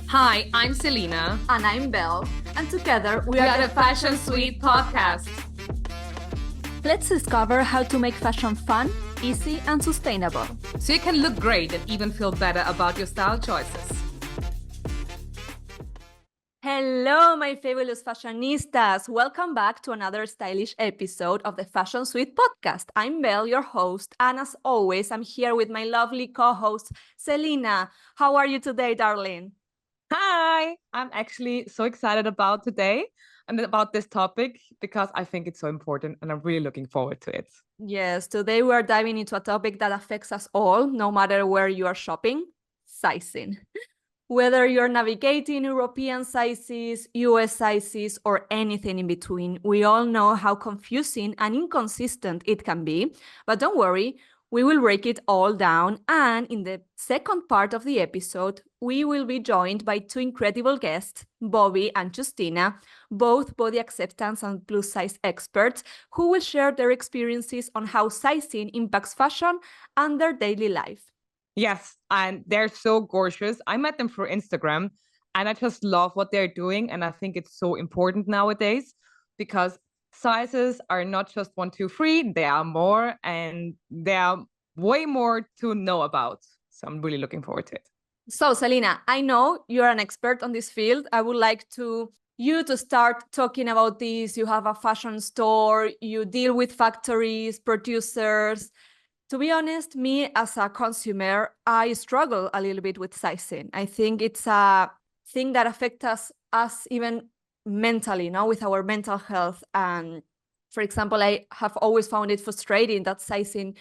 Hi, I'm Selina. And I'm Bel, and together We are the Fashion Suite podcast. Let's discover how to make fashion fun, easy, and sustainable. So you can look great and even feel better about your style choices. Hello, my fabulous fashionistas. Welcome back to another stylish episode of the Fashion Suite podcast. I'm Bel, your host, and as always, I'm here with my lovely co-host, Selina. How are you today, darling? Hi, I'm actually so excited about today and about this topic because I think it's so important and I'm really looking forward to it. Yes, today we are diving into a topic that affects us all, no matter where you are shopping, sizing. Whether you're navigating European sizes, US sizes, or anything in between, we all know how confusing and inconsistent it can be. But don't worry, we will break it all down. And in the second part of the episode, we will be joined by two incredible guests, Bobby and Justina, both body acceptance and plus size experts, who will share their experiences on how sizing impacts fashion and their daily life. Yes, and they're so gorgeous. I met them through Instagram and I just love what they're doing. And I think it's so important nowadays because sizes are not just one, two, three, they are more and there are way more to know about. So I'm really looking forward to it. So, Selina, I know you're an expert on this field. I would like you to start talking about this. You have a fashion store, you deal with factories, producers. To be honest, me as a consumer, I struggle a little bit with sizing. I think it's a thing that affects us even mentally, with our mental health. And for example, I have always found it frustrating that sizing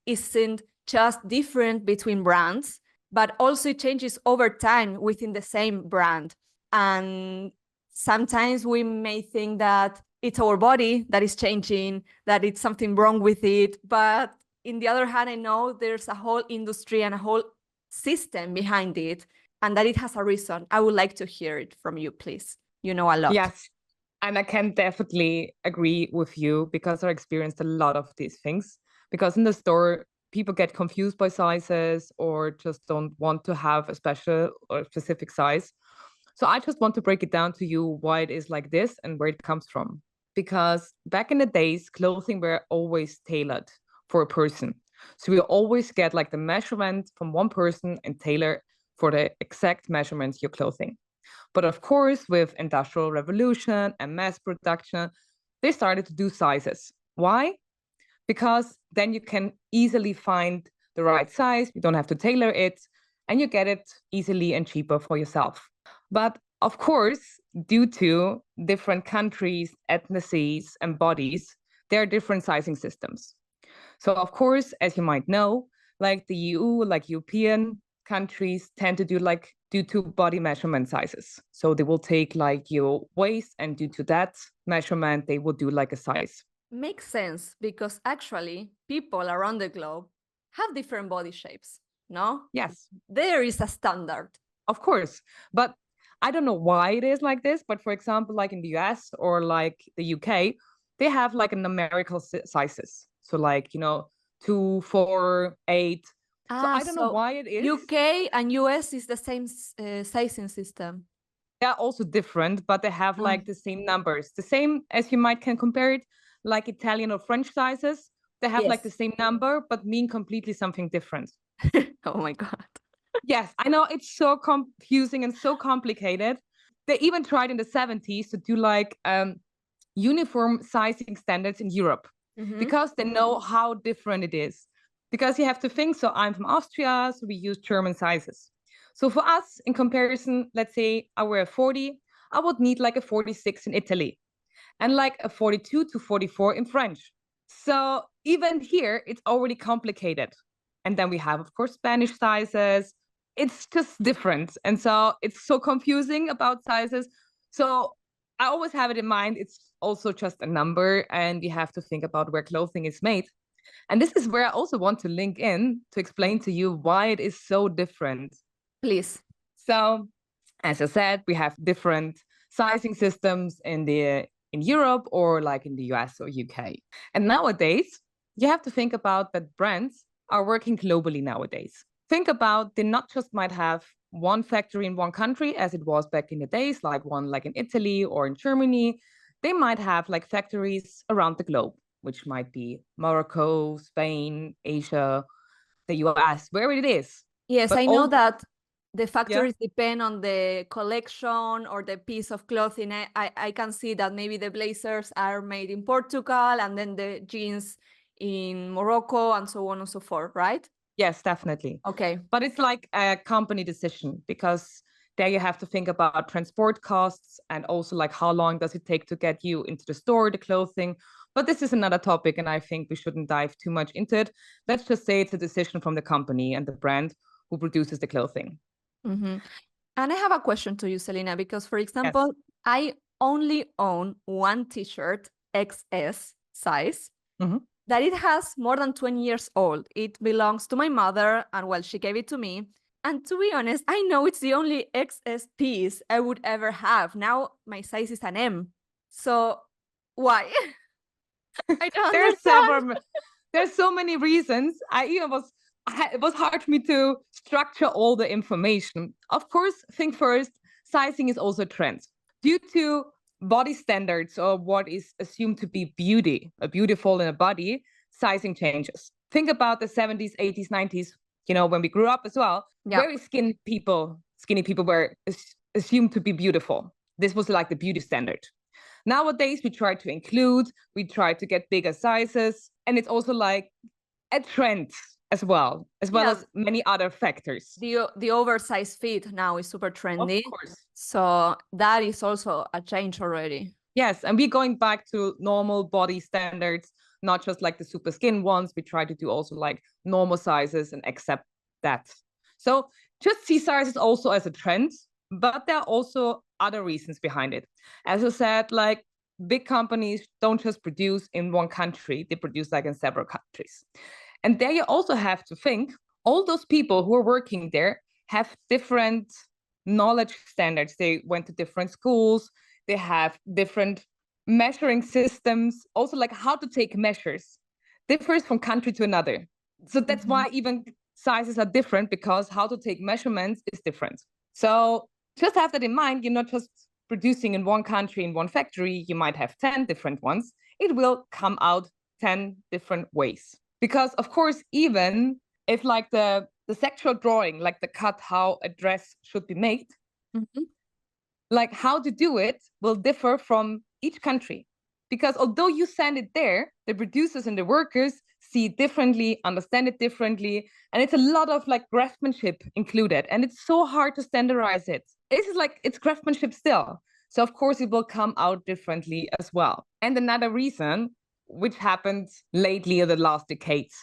isn't just different between brands, but also it changes over time within the same brand. And sometimes we may think that it's our body that is changing, that it's something wrong with it. But in the other hand, I know there's a whole industry and a whole system behind it, and that it has a reason. I would like to hear it from you, please. You know a lot. Yes. And I can definitely agree with you because I experienced a lot of these things. Because in the store, people get confused by sizes or just don't want to have a special or specific size. So I just want to break it down to you why it is like this and where it comes from. Because back in the days, clothing were always tailored for a person. So we always get like the measurement from one person and tailor for the exact measurements your clothing. But of course, with industrial revolution and mass production, they started to do sizes. Why? Because then you can easily find the right size, you don't have to tailor it, and you get it easily and cheaper for yourself. But of course, due to different countries, ethnicities, and bodies, there are different sizing systems. So of course, as you might know, like the EU, like European countries tend to do like due to body measurement sizes. So they will take like your waist and due to that measurement, they will do like a size. Makes sense because actually people around the globe have different body shapes, no? Yes, There is a standard. of course. But I don't know why it is like this, but for example, like in the US or like the UK, they have like a numerical sizes. So like, 2, 4, 8. So I don't know why it is. UK and US is the same sizing system. They're also different, but they have like the same numbers. The same as you might can compare it, like Italian or French sizes. They have like the same number, but mean completely something different. Oh my God. Yes, I know it's so confusing and so complicated. They even tried in the 70s to do like uniform sizing standards in Europe because they know how different it is. Because you have to think, so I'm from Austria, so we use German sizes. So for us, in comparison, let's say I wear a 40, I would need like a 46 in Italy and like a 42 to 44 in French. So even here, it's already complicated. And then we have, of course, Spanish sizes. It's just different. And so it's so confusing about sizes. So I always have it in mind. It's also just a number, and you have to think about where clothing is made. And this is where I also want to link in to explain to you why it is so different. Please. So, as I said, we have different sizing systems in Europe or like in the US or UK. And nowadays, you have to think about that brands are working globally nowadays. think about they not just might have one factory in one country as it was back in the days, like one like in Italy or in Germany. They might have like factories around the globe, which might be Morocco, Spain, Asia, the US, wherever it is. Yes, But I know all, that the yeah, factories depend on the collection or the piece of clothing. I can see that maybe the blazers are made in Portugal and then the jeans in Morocco and so on and so forth, right? yes, definitely. Okay. But it's like a company decision because there you have to think about transport costs and also like how long does it take to get you into the store, the clothing. But this is another topic, and I think we shouldn't dive too much into it. Let's just say it's a decision from the company and the brand who produces the clothing. Mm-hmm. And I have a question to you, Selina, because for Yes. example, I only own one t-shirt, XS size, Mhm. that it has more than 20 years old. It belongs to my mother, and well, she gave it to me. And to be honest, I know it's the only XS piece I would ever have. Now my size is an M. So why? I don't There's understand. several, there's so many reasons. It was hard for me to structure all the information. Of course, think first, sizing is also a trend. Due to body standards or what is assumed to be beauty, a beautiful in a body, sizing changes. Think about the 70s, 80s, 90s, when we grew up as well, Yeah. very skinny people were assumed to be beautiful. This was like the beauty standard. Nowadays, we try to include, we try to get bigger sizes, and it's also like a trend as well Yeah. as many other factors. The oversized fit now is super Of trendy. course. So that is also a change already. Yes, and we're going back to normal body standards, not just like the super skin ones. We try to do also like normal sizes and accept that. So just see sizes also as a trend, but there are also other reasons behind it. As I said, like big companies don't just produce in one country, they produce like in several countries. And there you also have to think all those people who are working there have different knowledge standards. They went to different schools, they have different measuring systems, also like how to take measures differs from country to another. So that's Mhm. why even sizes are different because how to take measurements is different. So just have that in mind. You're not just producing in one country, in one factory, you might have 10 different ones. It will come out 10 different ways. Because of course, even if like the sexual drawing, like the cut, how a dress should be made, Mhm. like how to do it will differ from each country. Because although you send it there, the producers and the workers see it differently, understand it differently, and it's a lot of like craftsmanship included, and it's so hard to standardize it. It's like it's craftsmanship still. So of course it will come out differently as well. And another reason, which happened lately in the last decades,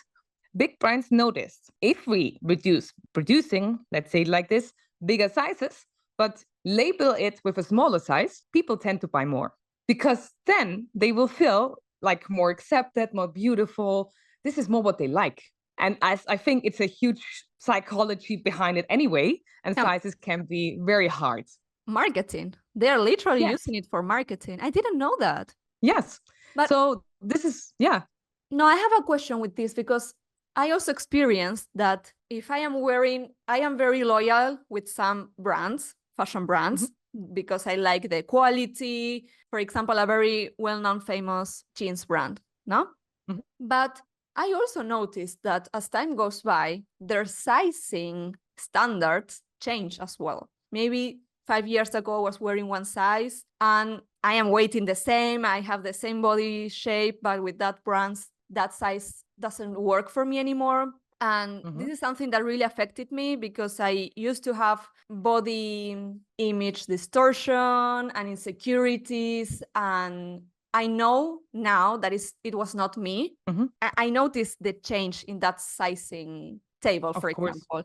big brands noticed if we reduce producing, let's say like this, bigger sizes, but label it with a smaller size, people tend to buy more because then they will feel like more accepted, more beautiful. This is more what they like. And I think it's a huge psychology behind it anyway, and Yeah. sizes can be very hard. Marketing. They're literally Yes, using it for marketing. I didn't know that. yes. But So this is, yeah. no, I have a question with this because I also experienced that if I am very loyal with some brands, fashion Mhm. brands, because I like the quality. For example, a very well-known famous jeans brand, no? Mhm. But I also noticed that as time goes by, their sizing standards change as well. Maybe 5 years ago, I was wearing one size and I am weighting the same. I have the same body shape, but with that brand's that size doesn't work for me anymore. And this Mhm. is something that really affected me because I used to have body image distortion and insecurities. And I know now that it was not me. Mhm. I noticed the change in that sizing table, for Of course. example.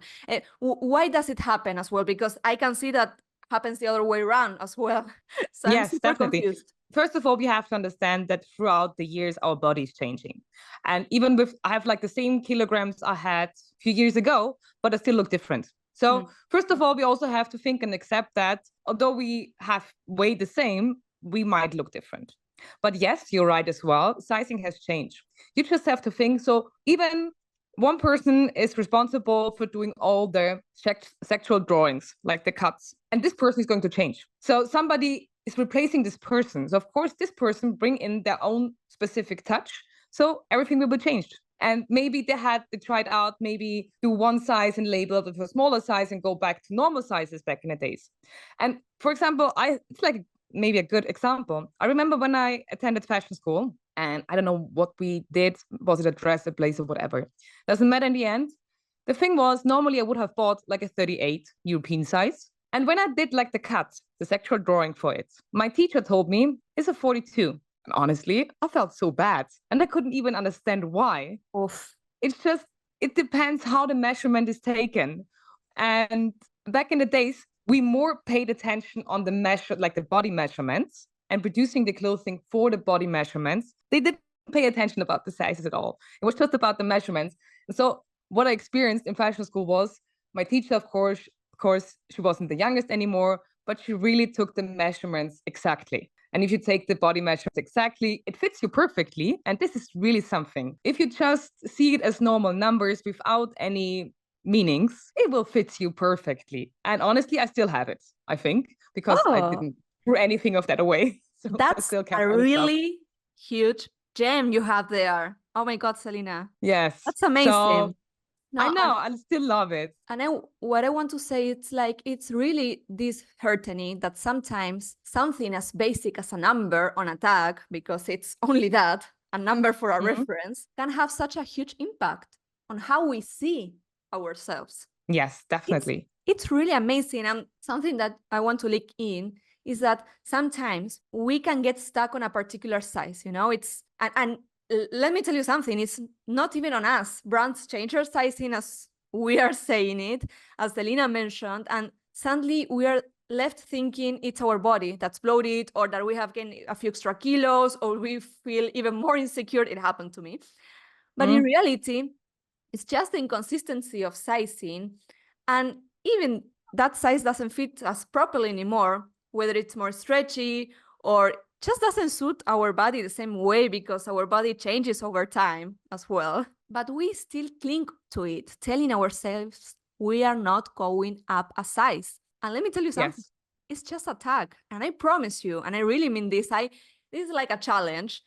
Why does it happen as well? Because I can see that happens the other way around as well. So I'm Yes, super definitely. confused. First of all, we have to understand that throughout the years, our body is changing. And even with, I have like the same kilograms I had a few years ago, but I still look different. So, Mm. first of all, we also have to think and accept that although we have weighed the same, we might look different. But yes, you're right as well. Sizing has changed. You just have to think. So, even One person is responsible for doing all the sexual drawings, like the cuts. And this person is going to change. So somebody is replacing this person. So of course, this person bring in their own specific touch. So everything will be changed. And maybe they tried out, maybe do one size and label it with a smaller size and go back to normal sizes back in the days. And for example, it's like maybe a good example. I remember when I attended fashion school, and I don't know what we did. Was it a dress, a blazer, whatever? Doesn't matter in the end. The thing was, normally I would have bought like a 38 European size. And when I did like the cut, the sexual drawing for it, my teacher told me it's a 42. And honestly, I felt so bad. And I couldn't even understand why. Oof. It's just, it depends how the measurement is taken. And back in the days, we more paid attention on the measure, like the body measurements and producing the clothing for the body measurements. They didn't pay attention about the sizes at all. It was just about the measurements. And so what I experienced in fashion school was my teacher, of course, she wasn't the youngest anymore, but she really took the measurements exactly. And if you take the body measurements exactly, it fits you perfectly. And this is really something. If you just see it as normal numbers without any meanings, it will fit you perfectly. And honestly, I still have it, I think, because I Oh, didn't throw anything of that away. So I that's still kept a all the stuff. really huge gem you have there. Oh my God, Selina. Yes. That's amazing. So I No, know, I still love it. and what I want to say, it's like, it's really disheartening that sometimes something as basic as a number on a tag, because it's only that, a number for a Mhm. reference, can have such a huge impact on how we see ourselves. Yes, definitely. It's really amazing. And something that I want to link in is that sometimes we can get stuck on a particular size, and let me tell you something, it's not even on us. Brands change their sizing as we are saying it, as Selina mentioned, and suddenly we are left thinking it's our body that's bloated, or that we have gained a few extra kilos, or we feel even more insecure. It happened to me. But in reality, it's just the inconsistency of sizing. And even that size doesn't fit us properly anymore, whether it's more stretchy or just doesn't suit our body the same way, because our body changes over time as well. But we still cling to it, telling ourselves we are not going up a size. And let me tell you something, Yes. it's just a tag. And I promise you, and I really mean this, this is like a challenge.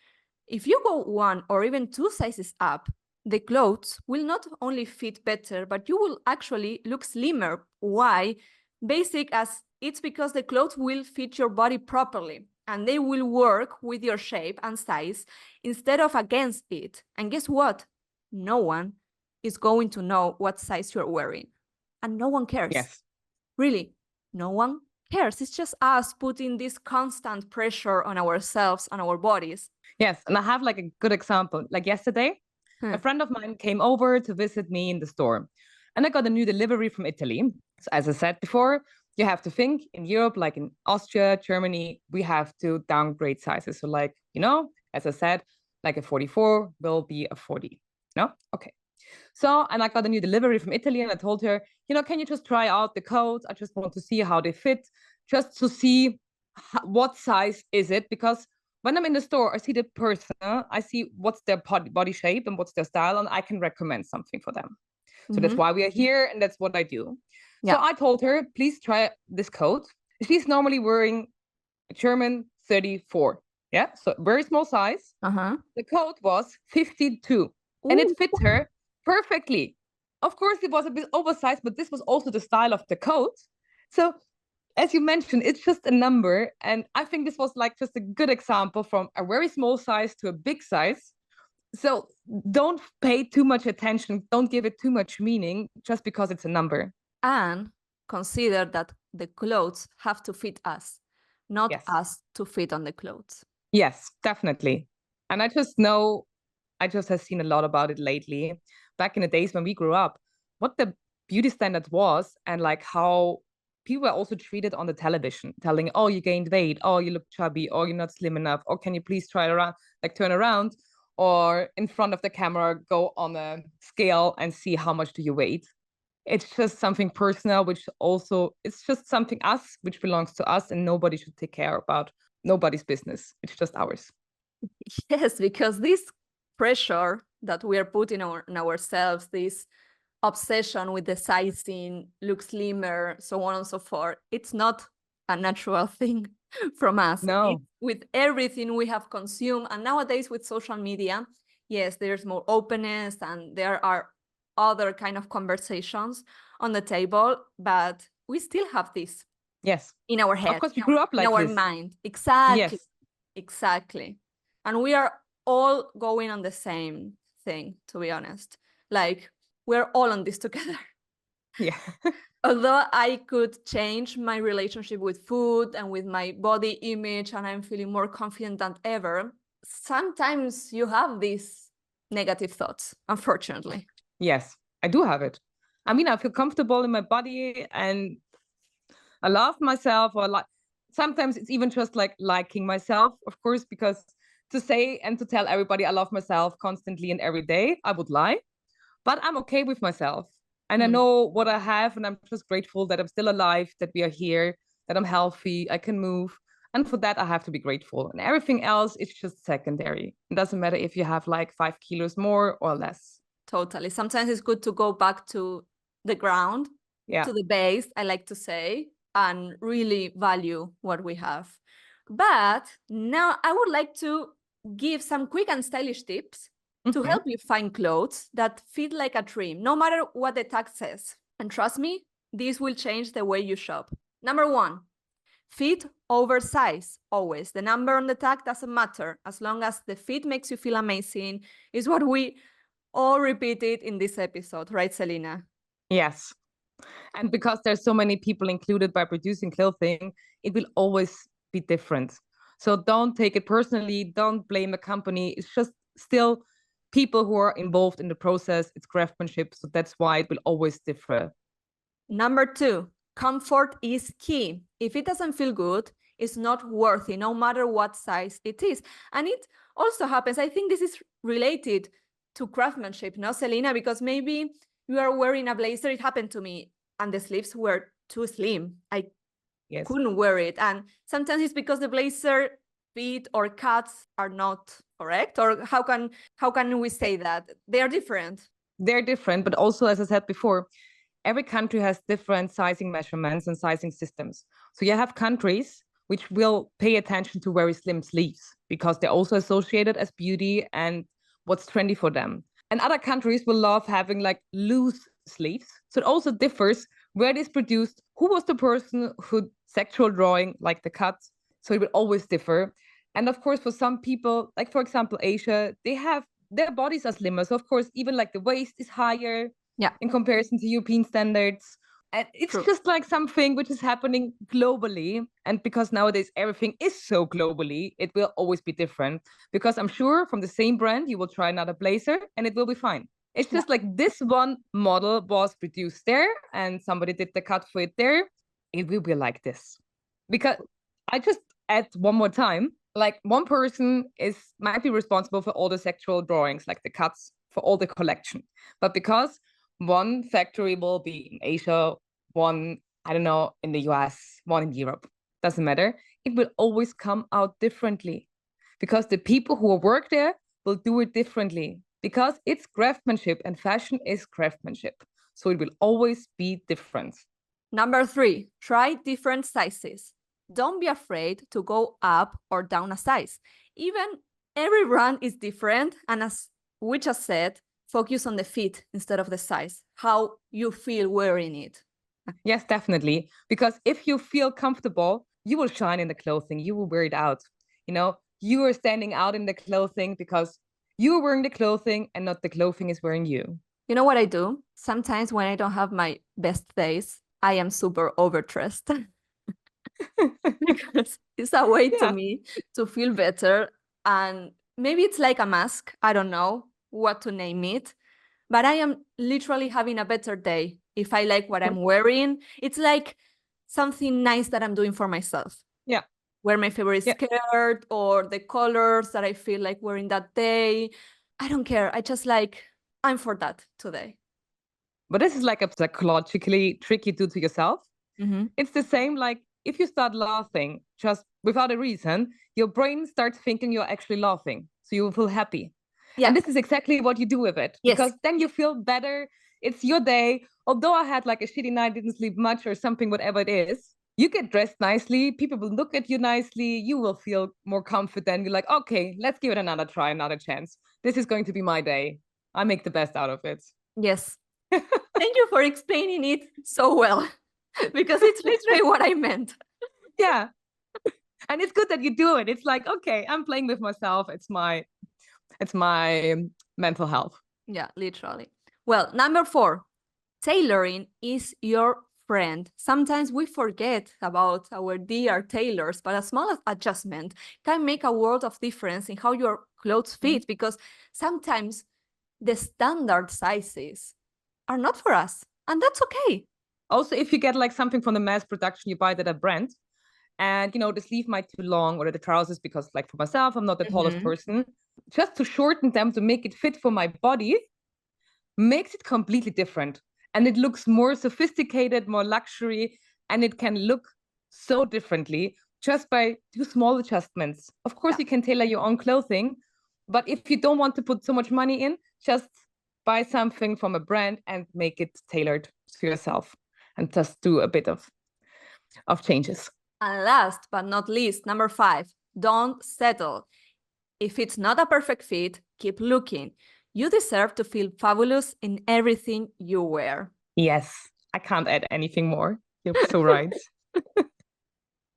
If you go one or even two sizes up, the clothes will not only fit better, but you will actually look slimmer. Why? Basic as it's because the clothes will fit your body properly, and they will work with your shape and size instead of against it. And guess what? No one is going to know what size you're wearing. And no one cares. Yes. Really, no one cares. It's just us putting this constant pressure on ourselves and our bodies. Yes. And I have like a good example. Like yesterday, a friend of mine came over to visit me in the store, and I got a new delivery from Italy. So as I said before, you have to think in Europe, like in Austria, Germany, we have to downgrade sizes. So like, as I said, like a 44 will be a 40. No? Okay. So, and I got a new delivery from Italy, and I told her, can you just try out the coats? I just want to see how they fit, just to see what size is it. Because when I'm in the store, I see the person, I see what's their body shape and what's their style, and I can recommend something for them. So that's why we are here, and that's what I do. So Yeah. I told her, please try this coat. She's normally wearing a German 34. Yeah, so very small size. Uh-huh. The coat was 52, and it Ooh. fit her perfectly. Of course, it was a bit oversized, but this was also the style of the coat. So, as you mentioned, it's just a number. And I think this was like just a good example from a very small size to a big size. So, don't pay too much attention, don't give it too much meaning just because it's a number. And consider that the clothes have to fit us, not Yes. us to fit on the clothes. Yes, definitely. And I just have seen a lot about it lately. Back in the days when we grew up, what the beauty standard was, and like how people were also treated on the television, telling, oh, you gained weight, oh, you look chubby, or you're not slim enough, or can you please try it around, like turn around, or in front of the camera, go on a scale and see how much do you weigh. It's just something personal, which also, it's just something us, which belongs to us, and nobody should take care about. Nobody's business. It's just ours. Yes, because this pressure that we are putting on ourselves, this obsession with the sizing, look slimmer, so on and so forth, it's not a natural thing from us. No. It's with everything we have consumed. And nowadays with social media, yes, there's more openness and there are other kind of conversations on the table, but we still have this Yes. in our head, Of course, we grew up in like our this. mind. Exactly. Yes. Exactly. And we are all going on the same thing, to be honest. Like, we're all on this together. Yeah. Although I could change my relationship with food and with my body image, and I'm feeling more confident than ever, sometimes you have these negative thoughts, unfortunately. Yes, I do have it. I mean, I feel comfortable in my body and I love myself, or like sometimes it's even just like liking myself, of course, because to say and to tell everybody I love myself constantly and every day, I would lie, but I'm okay with myself. And I know what I have, and I'm just grateful that I'm still alive, that we are here, that I'm healthy, I can move. And for that, I have to be grateful. And everything else is just secondary. It doesn't matter if you have like 5 kilos more or less. Totally. Sometimes it's good to go back to the ground, Yeah. to the base, I like to say, and really value what we have. But now I would like to give some quick and stylish tips to help you find clothes that fit like a dream, no matter what the tag says. And trust me, this will change the way you shop. Number 1, fit over size, always. The number on the tag doesn't matter. As long as the fit makes you feel amazing, is what we all repeated in this episode, right, Selina? Yes. And because there's so many people included by producing clothing, it will always be different. So don't take it personally. Don't blame the company. It's just still people who are involved in the process. It's craftsmanship. So that's why it will always differ. Number 2, comfort is key. If it doesn't feel good, it's not worthy, no matter what size it is. And it also happens, I think this is related to craftsmanship, no, Selina? Because maybe you are wearing a blazer, it happened to me, and the sleeves were too slim. I couldn't wear it. And sometimes it's because the blazer fit or cuts are not correct. Or how can we say that? They are different. They're different, but also, as I said before, every country has different sizing measurements and sizing systems. So you have countries which will pay attention to very slim sleeves because they're also associated as beauty and what's trendy for them. And other countries will love having like loose sleeves. So it also differs where it is produced, who was the person who sexual drawing, like the cut. So it will always differ. And of course, for some people, like for example, Asia, they have their bodies are slimmer. So of course, even like the waist is higher in comparison to European standards. And it's just like something which is happening globally. And because nowadays everything is so globally, it will always be different. Because I'm sure from the same brand, you will try another blazer and it will be fine. It's just like this one model was produced there and somebody did the cut for it there. It will be like this. Because I just add one more time, like one person might be responsible for all the sexual drawings, like the cuts for all the collection. But because one factory will be in Asia, one, I don't know, in the US, one in Europe, doesn't matter. It will always come out differently because the people who work there will do it differently because it's craftsmanship and fashion is craftsmanship. So it will always be different. Number 3, try different sizes. Don't be afraid to go up or down a size. Even every brand is different, and as we just said, focus on the fit instead of the size, how you feel wearing it. Yes, definitely. Because if you feel comfortable, you will shine in the clothing, you will wear it out. You know, you are standing out in the clothing because you are wearing the clothing and not the clothing is wearing you. You know what I do? Sometimes when I don't have my best days, I am super overdressed. Because it's a way to me to feel better. And maybe it's like a mask. I don't know what to name it. But I am literally having a better day if I like what I'm wearing. It's like something nice that I'm doing for myself. Yeah. Wear my favorite skirt or the colors that I feel like wearing that day. I don't care. I just like, I'm for that today. But this is like a psychologically trick you do to yourself. Mm-hmm. It's the same like if you start laughing just without a reason, your brain starts thinking you're actually laughing. So you will feel happy. Yeah. And this is exactly what you do with it, Yes. because then you feel better. It's your day. Although I had like a shitty night, didn't sleep much or something, whatever it is, you get dressed nicely. People will look at you nicely. You will feel more confident. You're like, okay, let's give it another try, another chance. This is going to be my day. I make the best out of it. Yes. Thank you for explaining it so well, because it's literally what I meant. Yeah. And it's good that you do it. It's like, okay, I'm playing with myself. It's my mental health. Yeah, literally. Well, number 4, tailoring is your friend. Sometimes we forget about our dear tailors, but a small adjustment can make a world of difference in how your clothes fit, because sometimes the standard sizes are not for us, and that's okay. Also, if you get like something from the mass production, you buy it at a brand, and the sleeve might be too long, or the trousers, because like for myself, I'm not the tallest person, just to shorten them to make it fit for my body makes it completely different, and it looks more sophisticated, more luxury, and it can look so differently just by 2 small adjustments. Of course, you can tailor your own clothing, but if you don't want to put so much money in, just buy something from a brand and make it tailored to yourself, and just do a bit of changes. And last but not least, number 5, don't settle. If it's not a perfect fit, keep looking. You deserve to feel fabulous in everything you wear. Yes, I can't add anything more. You're so right.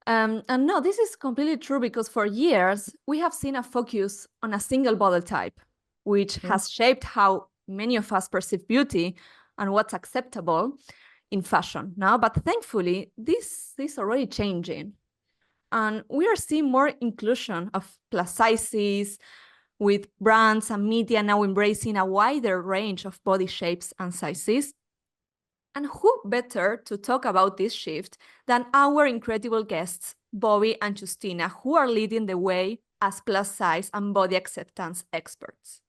And no, this is completely true, because for years we have seen a focus on a single body type, which has shaped how many of us perceive beauty and what's acceptable in fashion now. But thankfully, this is already changing. And we are seeing more inclusion of plus sizes, with brands and media now embracing a wider range of body shapes and sizes. And who better to talk about this shift than our incredible guests, Bobby and Justina, who are leading the way as plus size and body acceptance experts.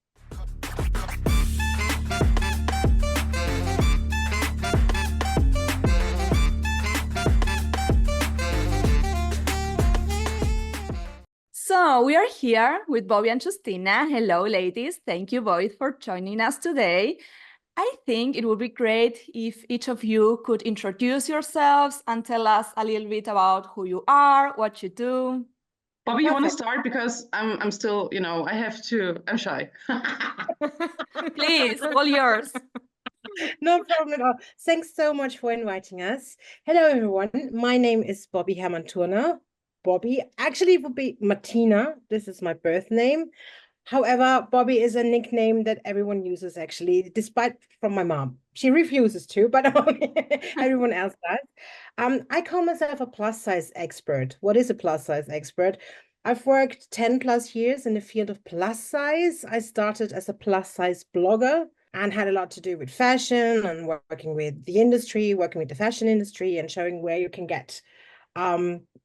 So we are here with Bobby and Justina. Hello, ladies. Thank you both for joining us today. I think it would be great if each of you could introduce yourselves and tell us a little bit about who you are, what you do. Bobby, you want to start? Because I'm still, I'm shy. Please, all yours. No problem at all. Thanks so much for inviting us. Hello, everyone. My name is Bobby Hermann-Turner. Bobby, actually, it would be Martina. This is my birth name. However, Bobby is a nickname that everyone uses, actually, despite from my mom. She refuses to, but everyone else does. I call myself a plus size expert. What is a plus size expert? I've worked 10 plus years in the field of plus size. I started as a plus size blogger and had a lot to do with fashion and working with the industry, working with the fashion industry, and showing where you can get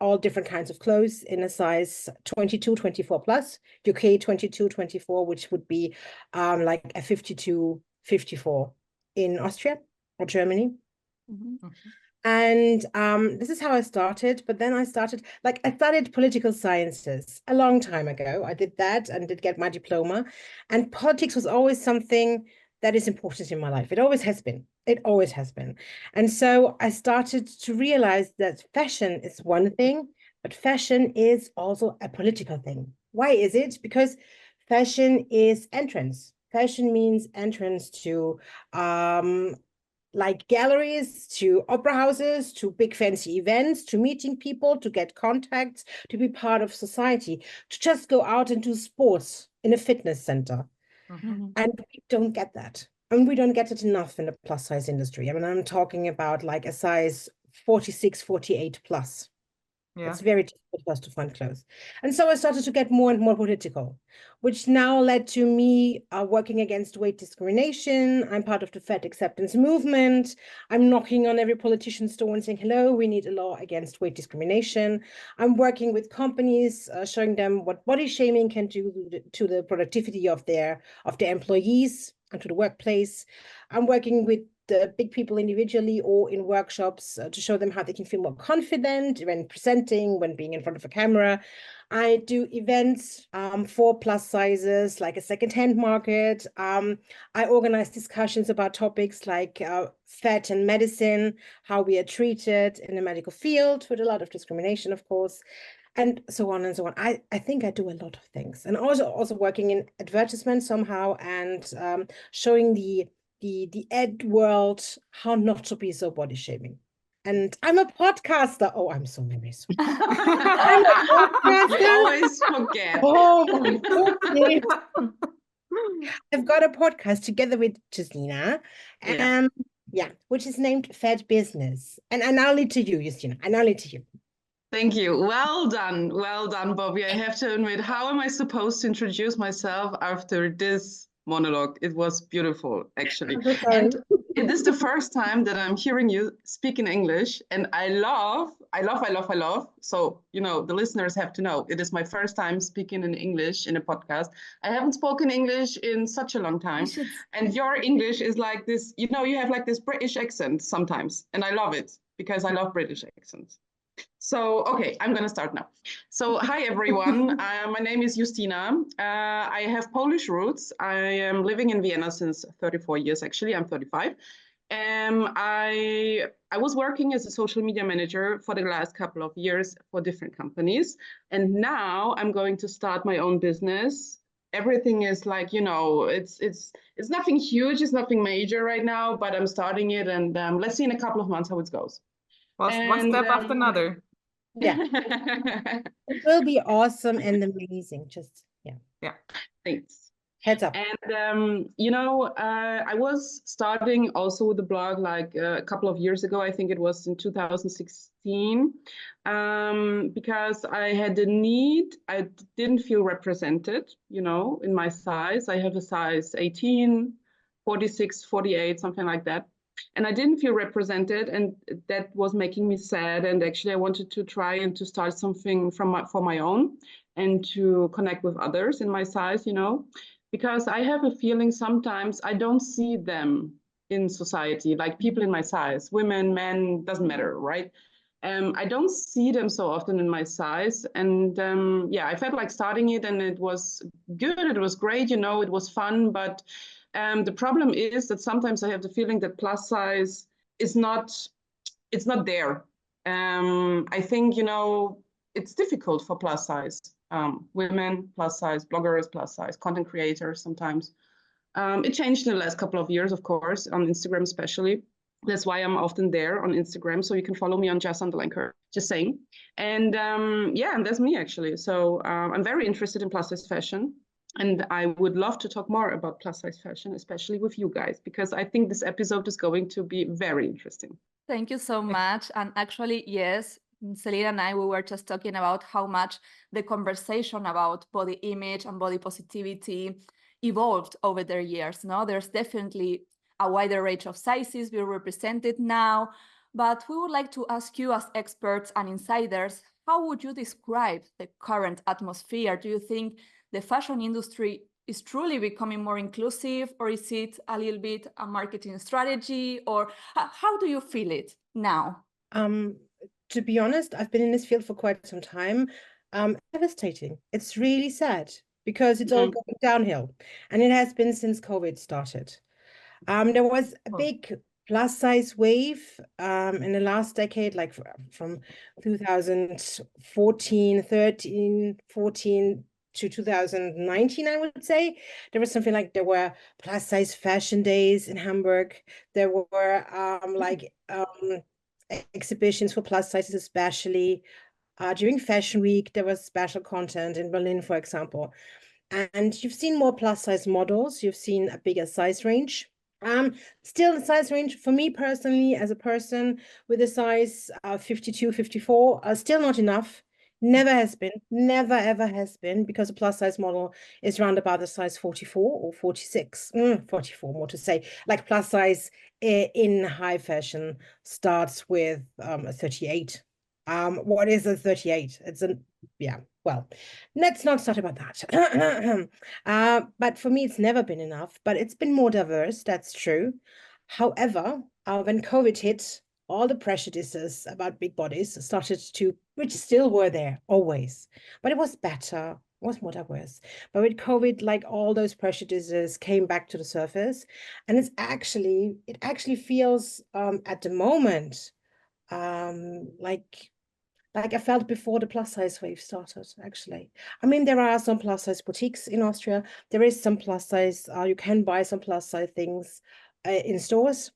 all different kinds of clothes in a size 22, 24 plus, UK 22, 24, which would be like a 52, 54 in Austria or Germany. And this is how I started. But then I studied political sciences a long time ago. I did that and did get my diploma. And politics was always something that is important in my life. It always has been. It always has been. And so I started to realize that fashion is one thing, but fashion is also a political thing. Why is it? Because fashion is entrance. Fashion means entrance to like galleries, to opera houses, to big fancy events, to meeting people, to get contacts, to be part of society, to just go out and do sports in a fitness center. And we don't get that. And we don't get it enough in the plus size industry. I mean, I'm talking about like a size 46, 48 plus. Yeah. It's very difficult for us to find clothes. And so I started to get more and more political, which now led to me working against weight discrimination. I'm part of the fat acceptance movement. I'm knocking on every politician's door and saying, hello, we need a law against weight discrimination. I'm working with companies, showing them what body shaming can do to the productivity of their employees and to the workplace. I'm working with the big people individually or in workshops to show them how they can feel more confident when presenting, when being in front of a camera. I do events for plus sizes, like a secondhand market. I organize discussions about topics like fat and medicine, how we are treated in the medical field, with a lot of discrimination, of course, and so on and so on. I think I do a lot of things, and also working in advertisement somehow, and showing the ed world how not to be so body shaming. And I'm a podcaster. Oh, I'm so very sorry. I'm a You podcaster. always forget. Oh my goodness. I've got a podcast together with Justina, Yeah. yeah, which is named Fat Business. And I now lead to you, Justina. I now lead to you. Thank you. Well done, Bobby. I have to admit, how am I supposed to introduce myself after this monologue? It was beautiful, actually. I'm so sorry. And it is the first time that I'm hearing you speak in English, and I love. So, the listeners have to know, it is my first time speaking in English in a podcast. I haven't spoken English in such a long time. And your English is like this, you have like this British accent sometimes, and I love it because I love British accents. So, okay, I'm going to start now. So, hi, everyone. My name is Justina. I have Polish roots. I am living in Vienna since 34 years, actually. I'm 35. I was working as a social media manager for the last couple of years for different companies. And now I'm going to start my own business. Everything is like, it's nothing huge. It's nothing major right now, but I'm starting it. And let's see in a couple of months how it goes. One step after another. Yeah. It will be awesome and amazing. Just, Yeah. Thanks. Heads up. And, I was starting also with the blog like a couple of years ago. I think it was in 2016, because I had the need. I didn't feel represented, in my size. I have a size 18, 46, 48, something like that. And I didn't feel represented, and that was making me sad. And actually, I wanted to try and to start something for my own, and to connect with others in my size, because I have a feeling sometimes I don't see them in society, like people in my size, women, men, doesn't matter, right? I don't see them so often in my size. And I felt like starting it, and it was good. It was great, it was fun, but the problem is that sometimes I have the feeling that plus size is it's not there. I think, it's difficult for plus size women, plus size bloggers, plus size content creators sometimes. It changed in the last couple of years, of course, on Instagram especially. That's why I'm often there on Instagram. So you can follow me on Jess_Curve, just saying. And and that's me actually. So I'm very interested in plus size fashion. And I would love to talk more about plus size fashion, especially with you guys, because I think this episode is going to be very interesting. Thank you so much. And actually, yes, Selina and I, we were just talking about how much the conversation about body image and body positivity evolved over the years. No, there's definitely a wider range of sizes being represented now. But we would like to ask you, as experts and insiders, how would you describe the current atmosphere? Do you think the fashion industry is truly becoming more inclusive, or is it a little bit a marketing strategy, or how do you feel it now? To be honest, I've been in this field for quite some time. Devastating. It's really sad because it's all going downhill, and it has been since COVID started. There was a big plus size wave in the last decade, like from 2014, 13, 14 to 2019, I would say. There was something like, there were plus size fashion days in Hamburg. There were exhibitions for plus sizes, especially during Fashion Week. There was special content in Berlin, for example. And you've seen more plus size models. You've seen a bigger size range. Still the size range for me personally, as a person with a size 52, 54, still not enough. Never has been, never ever has been, because a plus size model is around about the size 44 or 46, 44 more to say. Like plus size in high fashion starts with a 38. What is a 38? It's well, let's not start about that. But for me, it's never been enough, but it's been more diverse. That's true. However, when COVID hit, all the prejudices about big bodies started to, which still were there always, but it was better, it was more diverse. But with COVID, like all those prejudices came back to the surface, and it actually feels at the moment like I felt before the plus size wave started, actually. I mean, there are some plus size boutiques in Austria. There is some plus size, you can buy some plus size things in stores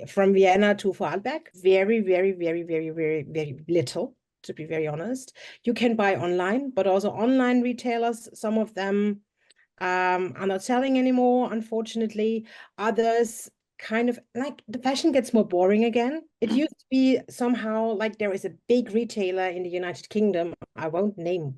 from Vienna to Vorarlberg. Very, very, very, very, very, very little, to be very honest. You can buy online, but also online retailers, some of them are not selling anymore, unfortunately. Others kind of like the fashion gets more boring again. It used to be somehow like there is a big retailer in the United Kingdom. I won't name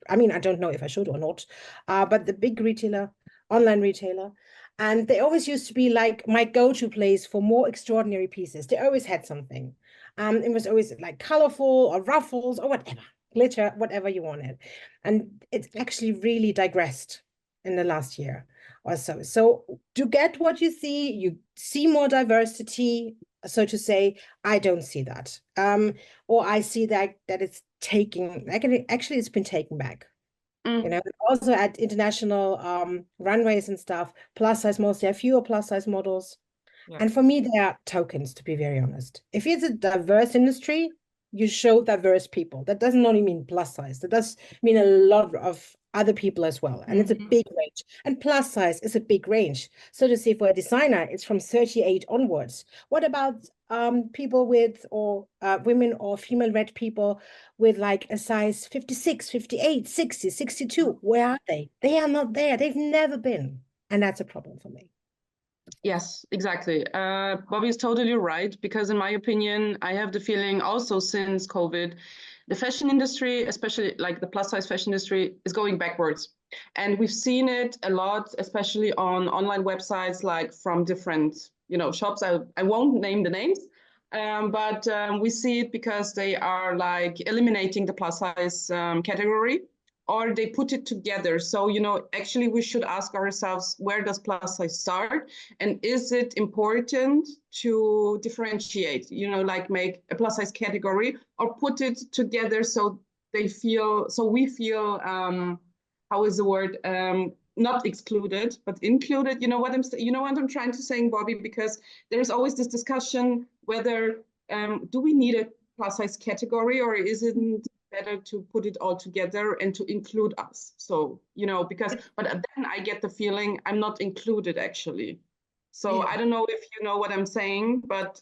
I don't know if I should or not, but the big retailer, online retailer. And they always used to be like my go-to place for more extraordinary pieces. They always had something. It was always like colorful or ruffles or whatever, glitter, whatever you wanted. And it's actually really digressed in the last year or so. So to get what you see more diversity, so to say. I don't see that. Or I see that it's actually it's been taken back. You know, also at international runways and stuff, plus size models, there are fewer plus size models. Yeah. And for me, they are tokens, to be very honest. If it's a diverse industry, you show diverse people. That doesn't only mean plus size. That does mean a lot of other people as well. And it's a big range. And plus size is a big range. So to say, for a designer, it's from 38 onwards. What about people with, or women or female read people with like a size 56, 58, 60, 62? Where are they? They are not there. They've never been. And that's a problem for me. Yes, exactly. Bobby is totally right, because in my opinion, I have the feeling also since COVID, the fashion industry, especially like the plus size fashion industry, is going backwards. And we've seen it a lot, especially on online websites, like from different, shops. I won't name the names, but we see it because they are like eliminating the plus size category, or they put it together. So, actually we should ask ourselves, where does plus size start? And is it important to differentiate, like make a plus size category or put it together so we feel, how is the word? Not excluded, but included. You know what I'm trying to say, Bobby, because there's always this discussion whether do we need a plus size category, or is it better to put it all together and to include us? So, but then I get the feeling I'm not included actually. So I don't know if you know what I'm saying, but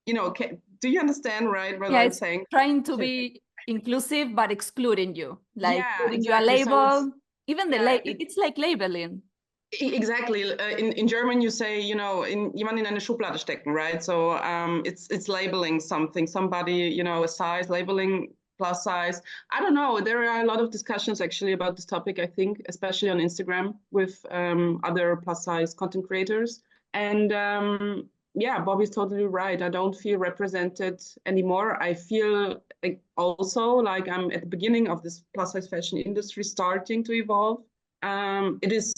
do you understand, right, what I'm saying? Trying to be inclusive but excluding you, like putting you a exactly. label. So even it's like labeling. Exactly. In German, you say, jemanden in eine Schublade stecken, right? So it's labeling something, somebody, a size, labeling plus size. I don't know. There are a lot of discussions actually about this topic, I think, especially on Instagram with other plus size content creators. And yeah, Bobby's totally right. I don't feel represented anymore. I feel also like I'm at the beginning of this plus size fashion industry starting to evolve. It is,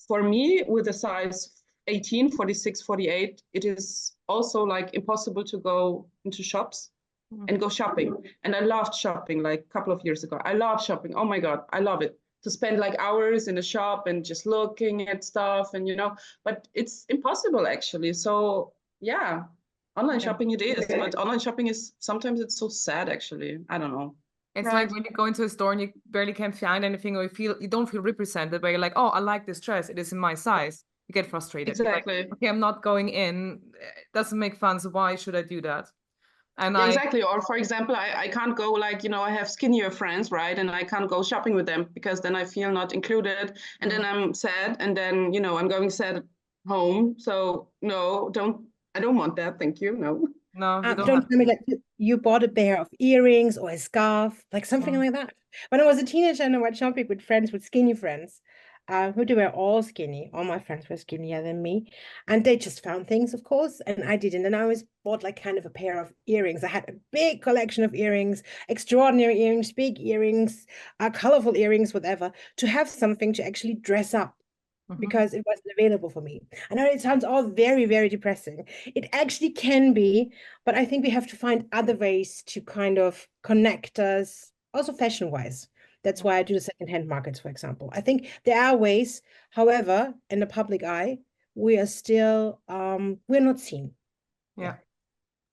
for me, with a size 18, 46, 48, it is also like impossible to go into shops and go shopping. And I loved shopping like a couple of years ago. I love shopping. Oh my God, I love it. To spend like hours in a shop and just looking at stuff and, but it's impossible actually. So yeah, online shopping it is, but online shopping is, sometimes it's so sad actually. I don't know. It's like when you go into a store and you barely can find anything, or you don't feel represented, but you're like, oh, I like this dress. It is in my size. You get frustrated. Exactly. Like, okay, I'm not going in. It doesn't make fun. So why should I do that? And yeah, exactly. Or for example, I can't go like, I have skinnier friends, right? And I can't go shopping with them because then I feel not included. And then I'm sad. And then, I'm going sad home. So no, I don't want that. Thank you. No. No, you don't tell me like you bought a pair of earrings or a scarf, like something like that. When I was a teenager and I went shopping with friends, with skinny friends, who they were all skinny. All my friends were skinnier than me, and they just found things, of course, and I didn't. And I always bought like kind of a pair of earrings. I had a big collection of earrings, extraordinary earrings, big earrings, colorful earrings, whatever, to have something to actually dress up. because it wasn't available for me. I know it sounds all very, very depressing. It actually can be, but I think we have to find other ways to kind of connect us, also fashion-wise. That's why I do the secondhand markets, for example. I think there are ways, however, in the public eye, we are still, we're not seen. Yeah.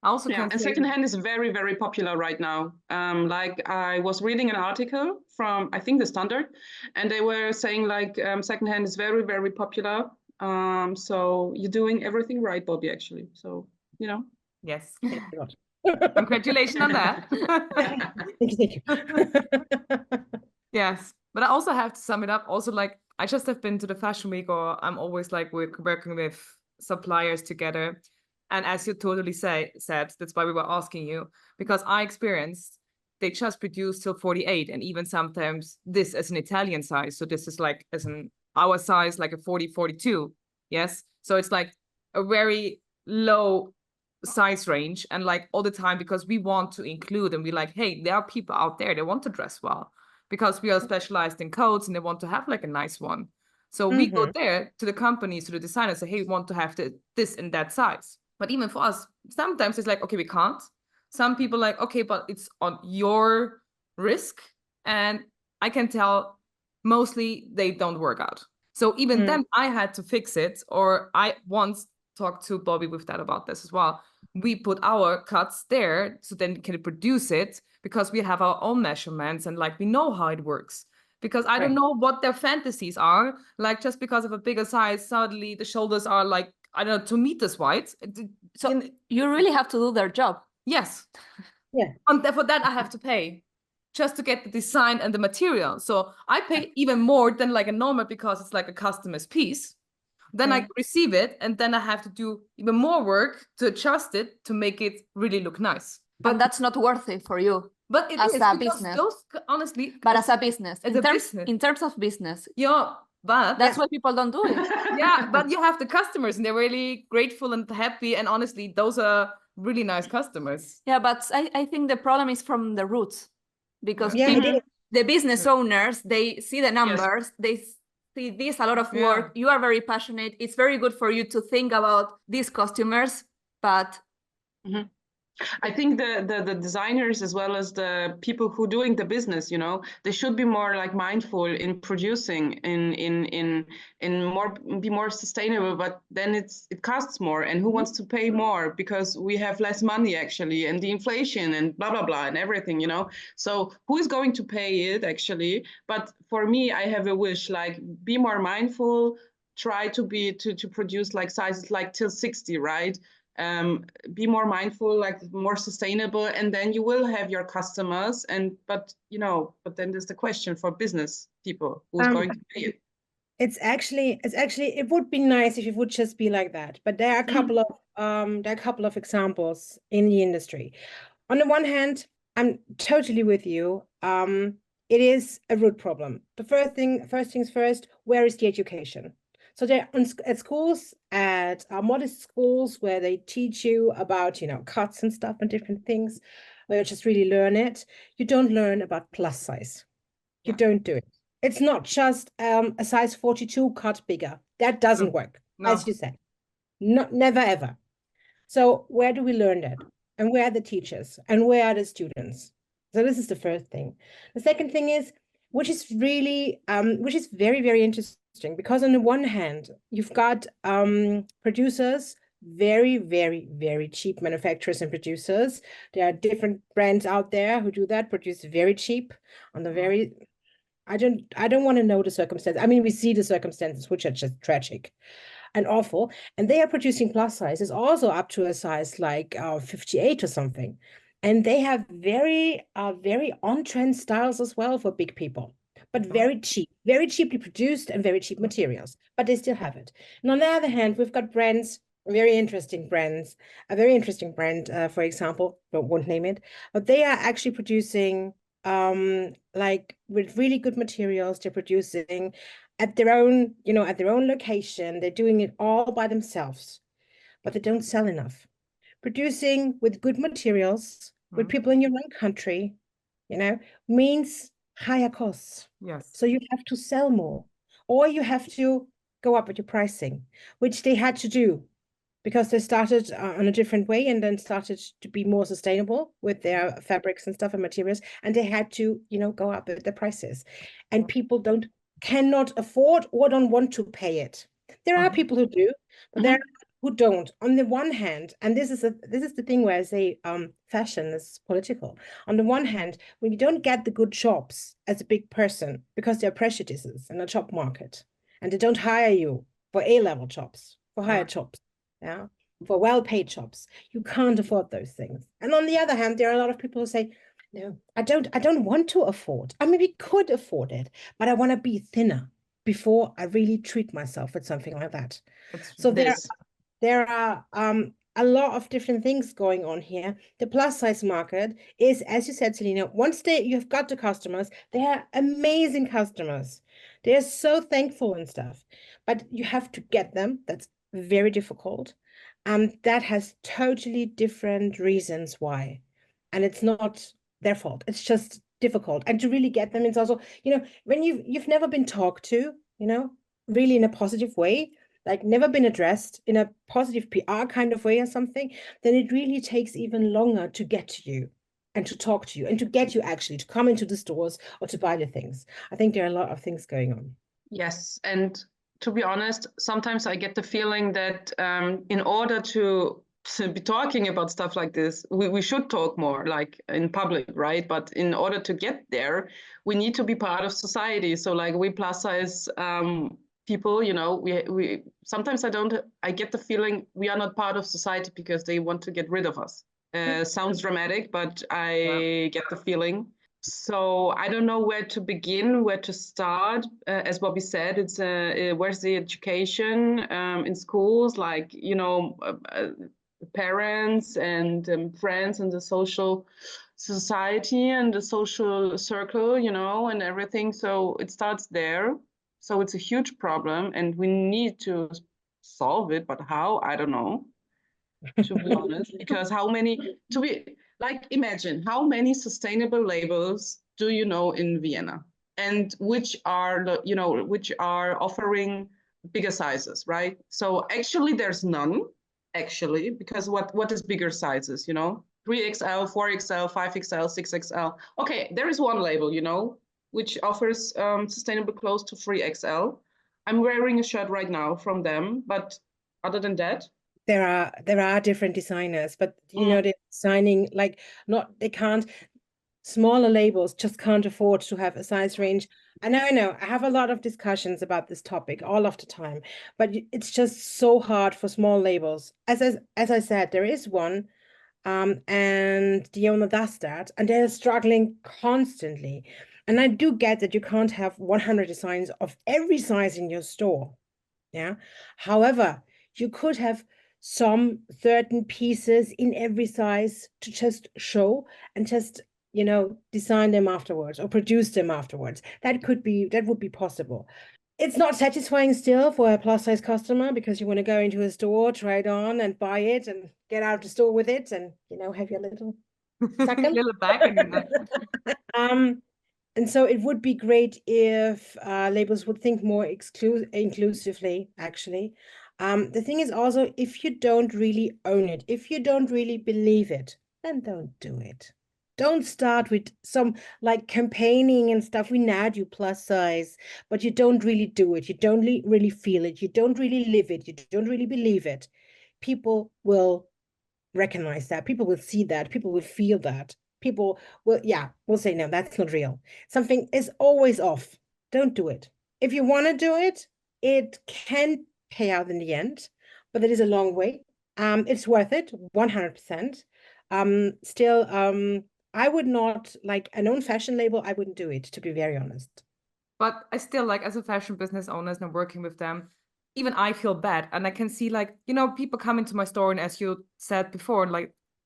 I also Yeah, can and say secondhand is very, very popular right now. Like I was reading an article from, I think, the Standard, and they were saying like secondhand is very, very popular. So you're doing everything right, Bobby, actually. So, you know. yes. Thank you a lot. Congratulations on that. Thank you. Yes, but I also have to sum it up. Also, like I just have been to the fashion week, or I'm always like we're working with suppliers together. And as you totally said, that's why we were asking you, because I experienced they just produce till 48, and even sometimes this as an Italian size. So this is like as an our size, like a 40, 42. Yes. So it's like a very low size range, and like all the time, because we want to include, and we like, hey, there are people out there, they want to dress well, because we are specialized in coats and they want to have like a nice one. So we go there to the companies, to the designers, say, hey, we want to have this in that size. But even for us, sometimes it's like, okay, we can't. Some people like, okay, but it's on your risk. And I can tell mostly they don't work out. So even then I had to fix it, or I once talked to Bobby with that about this as well. We put our cuts there so then we can produce it, because we have our own measurements and like we know how it works. Because I don't know what their fantasies are. Like just because of a bigger size, suddenly the shoulders are like, I don't know, 2 meters wide. So you really have to do their job. Yes. Yeah. And for that I have to pay just to get the design and the material. So I pay even more than like a normal, because it's like a customized piece. Then I receive it, and then I have to do even more work to adjust it to make it really look nice. But that's not worth it for you. But it as is, a because business. those, honestly. But as a business, As in terms of business, yeah, but that's why people don't do it. yeah, but you have the customers, and they're really grateful and happy, and honestly, those are really nice customers. Yeah, but I think the problem is from the roots, because the business owners, they see the numbers, they see this a lot of work. You are very passionate. It's very good for you to think about these customers, but I think the designers, as well as the people who doing the business, you know, they should be more like mindful in producing, in more, be more sustainable. But then it costs more, and who wants to pay more, because we have less money actually, and the inflation and blah blah blah and everything, you know. So who is going to pay it actually? But for me, I have a wish, like be more mindful. Try to be to produce like sizes like till 60, right? Be more mindful, like more sustainable, and then you will have your customers. And but then there's the question for business people, who's going to pay it. It's actually it would be nice if it would just be like that, but there are a couple of examples in the industry. On the one hand, I'm totally with you. It is a root problem. The first things first, where is the education? So they're at schools, at modest schools, where they teach you about, cuts and stuff and different things, where you just really learn it. You don't learn about plus size. You don't do it. It's not just a size 42 cut bigger. That doesn't work, as you said. Never, ever. So where do we learn that? And where are the teachers? And where are the students? So this is the first thing. The second thing is, which is very, very interesting, because on the one hand, you've got producers, very, very, very cheap manufacturers and producers. There are different brands out there who do that, produce very cheap on the very, I don't want to know the circumstances. I mean, we see the circumstances, which are just tragic and awful. And they are producing plus sizes also up to a size like 58 or something. And they have very on-trend styles as well for big people, but very cheaply produced and very cheap materials, but they still have it. And on the other hand, we've got brands, very interesting brands, a very interesting brand, for example, won't name it, but they are actually producing like with really good materials. They're producing at their own, at their own location. They're doing it all by themselves, but they don't sell enough. Producing with good materials, with people in your own country, means higher costs. Yes. So you have to sell more, or you have to go up with your pricing, which they had to do because they started on a different way and then started to be more sustainable with their fabrics and stuff and materials. And they had to, go up with the prices. And people cannot afford or don't want to pay it. There are people who do, but there are who don't. On the one hand, and this is the thing where I say fashion is political. On the one hand, when you don't get the good jobs as a big person because there are prejudices in the job market, and they don't hire you for A-level jobs, for higher jobs, for well-paid jobs, you can't afford those things. And on the other hand, there are a lot of people who say, no, I don't want to afford. I maybe could afford it, but I want to be thinner before I really treat myself with something like that. So there are a lot of different things going on here. The plus size market is, as you said, Selina, once you've got the customers, they are amazing customers. They're so thankful and stuff, but you have to get them. That's very difficult. That has totally different reasons why. And it's not their fault. It's just difficult. And to really get them, it's also, when you've never been talked to, really in a positive way, like never been addressed in a positive PR kind of way or something, then it really takes even longer to get to you and to talk to you and to get you actually to come into the stores or to buy the things. I think there are a lot of things going on. Yes. And to be honest, sometimes I get the feeling that in order to be talking about stuff like this, we should talk more like in public, right? But in order to get there, we need to be part of society. So like we plus size people, we sometimes I get the feeling we are not part of society because they want to get rid of us. Sounds dramatic, but I get the feeling. So I don't know where to begin, where to start. As Bobby said, it's where's the education in schools, like, parents and friends and the social society and the social circle, and everything. So it starts there. So it's a huge problem and we need to solve it, but how? I don't know, to be honest, because imagine how many sustainable labels do you know in Vienna, and which are offering bigger sizes, right? So actually there's none, because what is bigger sizes, 3XL, 4XL, 5XL, 6XL. Okay, there is one label, which offers sustainable clothes to 3XL. I'm wearing a shirt right now from them, but other than that, there are different designers, but they're designing they can't, smaller labels just can't afford to have a size range. I know I have a lot of discussions about this topic all of the time, but it's just so hard for small labels. As I said, there is one, and the owner does that, and they're struggling constantly. And I do get that you can't have 100 designs of every size in your store. Yeah. However, you could have some certain pieces in every size to just show and just, design them afterwards or produce them afterwards. That would be possible. It's not satisfying still for a plus size customer because you want to go into a store, try it on and buy it and get out of the store with it and, have your little second. little bag. And so it would be great if labels would think more inclusively, actually. The thing is also, if you don't really own it, if you don't really believe it, then don't do it. Don't start with some campaigning and stuff. We now do plus size, but you don't really do it. You don't really feel it. You don't really live it. You don't really believe it. People will recognize that. People will see that. People will feel that. People will say, no, that's not real. Something is always off. Don't do it. If you want to do it, it can pay out in the end, but it is a long way. It's worth it, 100%. Still, I would not, like a known fashion label, I wouldn't do it, to be very honest. But I still, as a fashion business owner and working with them, even I feel bad. And I can see, people come into my store, and as you said before,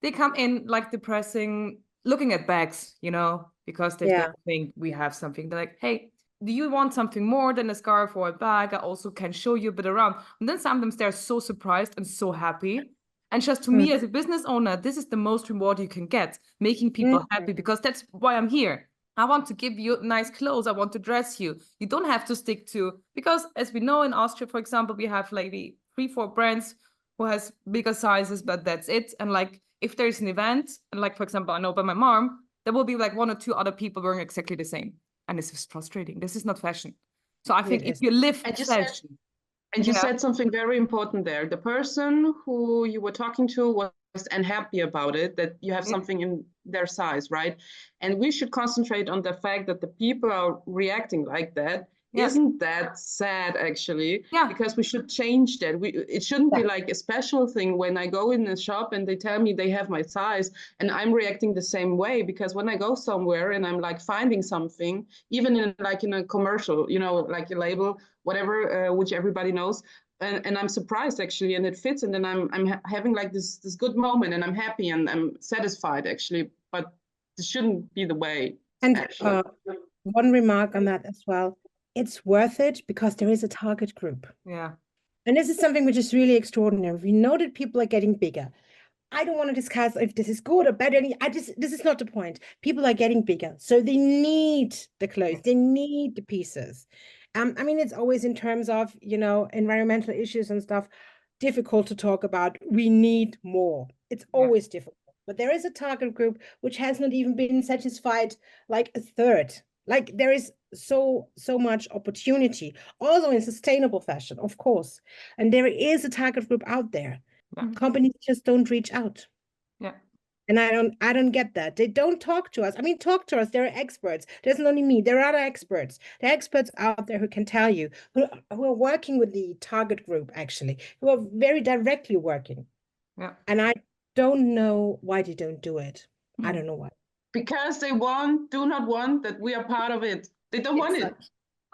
they come in, depressing, looking at bags, because they don't think we have something. They're like, hey, do you want something more than a scarf or a bag? I also can show you a bit around. And then sometimes they're so surprised and so happy. And just to me as a business owner, this is the most reward you can get, making people happy, because that's why I'm here. I want to give you nice clothes. I want to dress you. You don't have to stick to, because as we know in Austria, for example, we have maybe 3-4 brands who has bigger sizes, but that's it. And like, if there's an event, and like, for example, I know by my mom, there will be like 1 or 2 other people wearing exactly the same. And this is frustrating. This is not fashion. So I think if you live And you fashion. And you Yeah. said something very important there. The person who you were talking to was unhappy about it, that you have something in their size, right? And we should concentrate on the fact that the people are reacting like that. Isn't that sad, actually? Yeah. Because we should change that. It shouldn't be like a special thing when I go in a shop and they tell me they have my size and I'm reacting the same way. Because when I go somewhere and I'm like finding something, even in like in a commercial, you know, like a label, whatever, which everybody knows, and I'm surprised actually, and it fits, and then I'm having like this good moment, and I'm happy and I'm satisfied actually. But this shouldn't be the way. And one remark on that as well. It's worth it because there is a target group. Yeah. And this is something which is really extraordinary. We know that people are getting bigger. I don't want to discuss if this is good or bad. This is not the point. People are getting bigger, so they need the clothes. They need the pieces. I mean, it's always in terms of, you know, environmental issues and stuff, difficult to talk about. We need more. It's always difficult. But there is a target group which has not even been satisfied, like a third. Like there is so much opportunity, also in sustainable fashion, of course. And there is a target group out there. Companies just don't reach out. Yeah. And I don't get that. They don't talk to us. I mean, talk to us. There are experts. There isn't only me. There are other experts. There are experts out there who can tell you, who are working with the target group, actually, who are very directly working. Yeah. And I don't know why they don't do it. I don't know why. Because they do not want that we are part of it. They don't want it.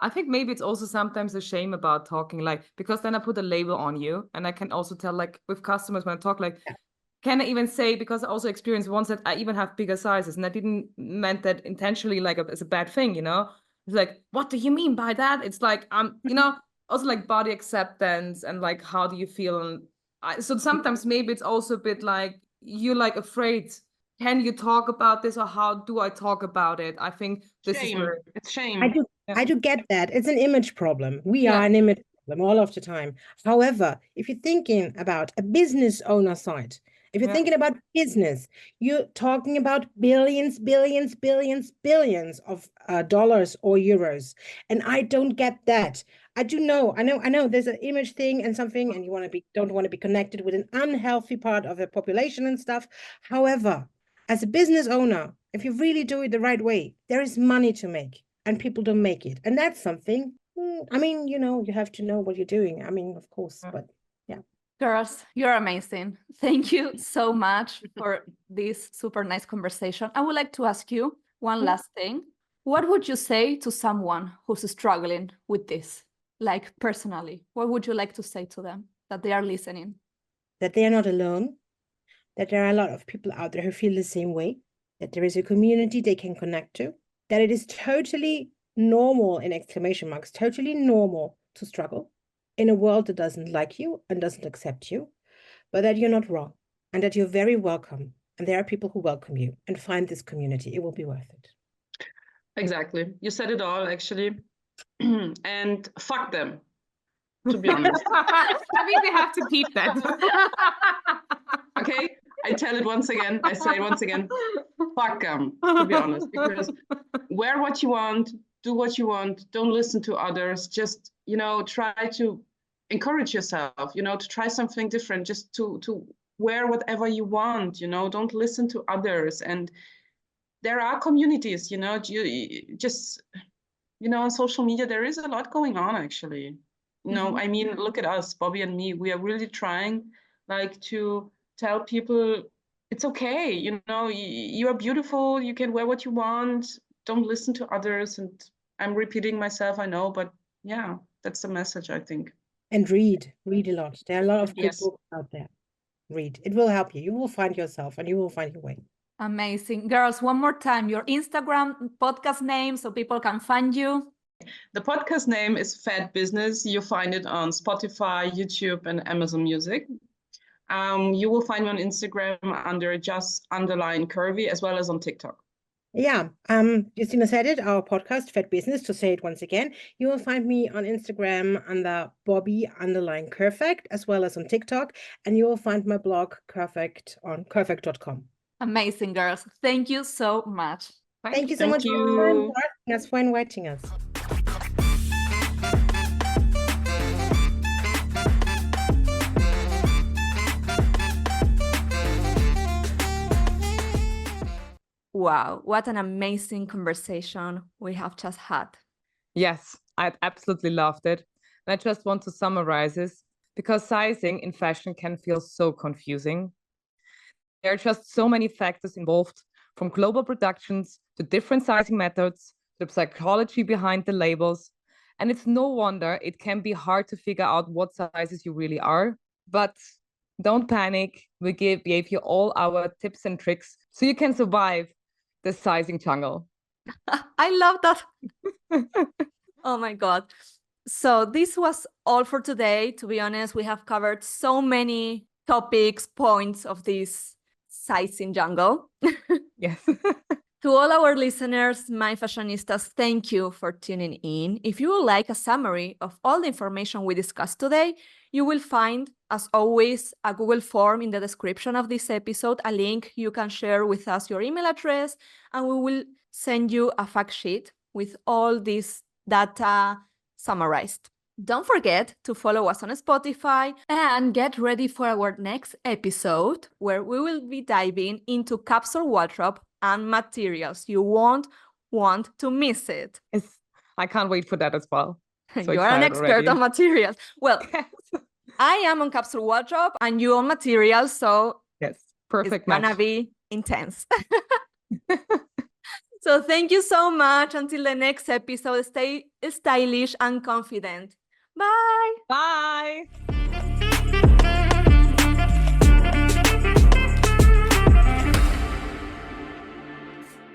I think maybe it's also sometimes a shame about talking, like, because then I put a label on you, and I can also tell, like, with customers when I talk, like, can I even say, because I also experienced once that I even have bigger sizes, and I didn't meant that intentionally, like, as a bad thing, you know? It's like, what do you mean by that? It's like, you know, also like body acceptance and like, how do you feel? And so sometimes maybe it's also a bit like, you're like afraid. Can you talk about this, or how do I talk about it? I think this is where it's shame. I do get that. It's an image problem. We are an image problem all of the time. However, if you're thinking about a business owner side, if you're thinking about business, you're talking about billions, billions, billions, billions of dollars or euros. And I don't get that. I know there's an image thing and something, and you don't want to be connected with an unhealthy part of the population and stuff. However, as a business owner, if you really do it the right way, there is money to make, and people don't make it. And that's something, I mean, you know, you have to know what you're doing. I mean, of course, but yeah. Girls, you're amazing. Thank you so much for this super nice conversation. I would like to ask you one last thing. What would you say to someone who's struggling with this? Like personally, what would you like to say to them that they are listening? That they are not alone, that there are a lot of people out there who feel the same way, that there is a community they can connect to, that it is totally normal, in exclamation marks, totally normal to struggle in a world that doesn't like you and doesn't accept you, but that you're not wrong and that you're very welcome. And there are people who welcome you, and find this community. It will be worth it. Exactly. You said it all, actually. And fuck them, to be honest. I think we have to keep that. Okay, I tell it once again. I say it once again. Fuck them, to be honest. Because wear what you want, do what you want. Don't listen to others. Just, you know, try to encourage yourself, you know, to try something different, just to wear whatever you want, you know, don't listen to others. And there are communities, you know, you just, you know, on social media, there is a lot going on, actually. You know, I mean, look at us, Bobby and me, we are really trying, like, to tell people it's okay, you know, you are beautiful, you can wear what you want, don't listen to others. And I'm repeating myself, I know, but yeah, that's the message, I think. And read a lot. There are a lot of good Yes. books out there. Read. It will help you. You will find yourself, and you will find your way. Amazing. Girls, one more time, your Instagram podcast name so people can find you. The podcast name is Fat Business. You find it on Spotify, YouTube, and Amazon Music. You will find me on Instagram under _curvy, as well as on TikTok. Yeah, Justina said it, our podcast, Fat Business, to say it once again. You will find me on Instagram under Bobby_Perfect, as well as on TikTok. And you will find my blog Perfect on perfect.com. Amazing, girls. Thank you so much. Thank you so Thank much you. for inviting us. Wow, what an amazing conversation we have just had. Yes, I absolutely loved it. And I just want to summarize this because sizing in fashion can feel so confusing. There are just so many factors involved, from global productions to different sizing methods, to the psychology behind the labels. And it's no wonder it can be hard to figure out what sizes you really are. But don't panic. We gave you all our tips and tricks so you can survive the sizing jungle. I love that. Oh my God. So this was all for today. To be honest, we have covered so many topics, points of this sizing jungle. Yes. To all our listeners, my fashionistas, thank you for tuning in. If you would like a summary of all the information we discussed today, you will find, as always, a Google form in the description of this episode, a link you can share with us your email address, and we will send you a fact sheet with all this data summarized. Don't forget to follow us on Spotify and get ready for our next episode where we will be diving into capsule wardrobe and materials. You won't want to miss it. Yes. I can't wait for that as well. So You're an excited expert already. on materials. Well, Yes. I am on capsule wardrobe and you on materials, so Yes. it's Perfect gonna match. be intense. So thank you so much. Until the next episode, stay stylish and confident. Bye. Bye.